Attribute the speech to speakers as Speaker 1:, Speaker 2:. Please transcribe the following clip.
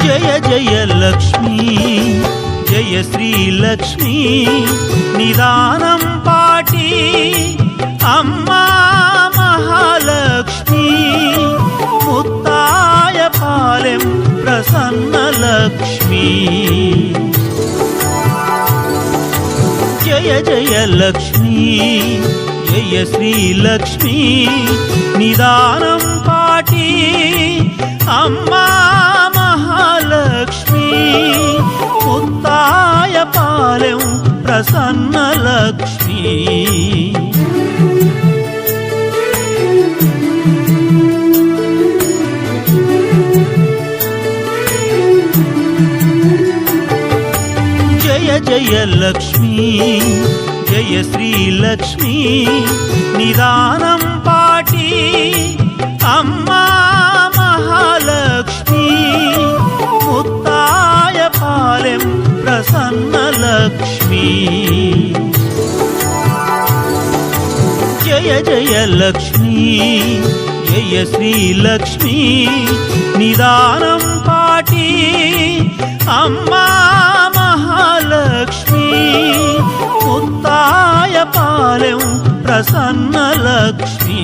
Speaker 1: జయ జయ లక్ష్మీ జయ శ్రీ లక్ష్మీ నిదానం పాటి అమ్మా మహాలక్ష్మి ముత్తాయ పాలెం ప్రసన్న లక్ష్మీ జయ జయ లక్ష్మీ జయ శ్రీ లక్ష్మీ నిదానం పాటి అమ్మా మహాలక్ష్మి ముత్తాయ పాలెం ప్రసన్న లక్ష్మీ జయ జయ లక్ష్మీ జయ శ్రీ లక్ష్మీ నిదానం పాటి అమ్మా మహాలక్ష్మి ముత్తాయ పాలెం ప్రసన్న లక్ష్మీ జయ జయ లక్ష్మీ జయ శ్రీ లక్ష్మీ నిదానం పాటి అమ్మా మహాలక్ష్మి ముత్తాయ పాలెం ప్రసన్న లక్ష్మీ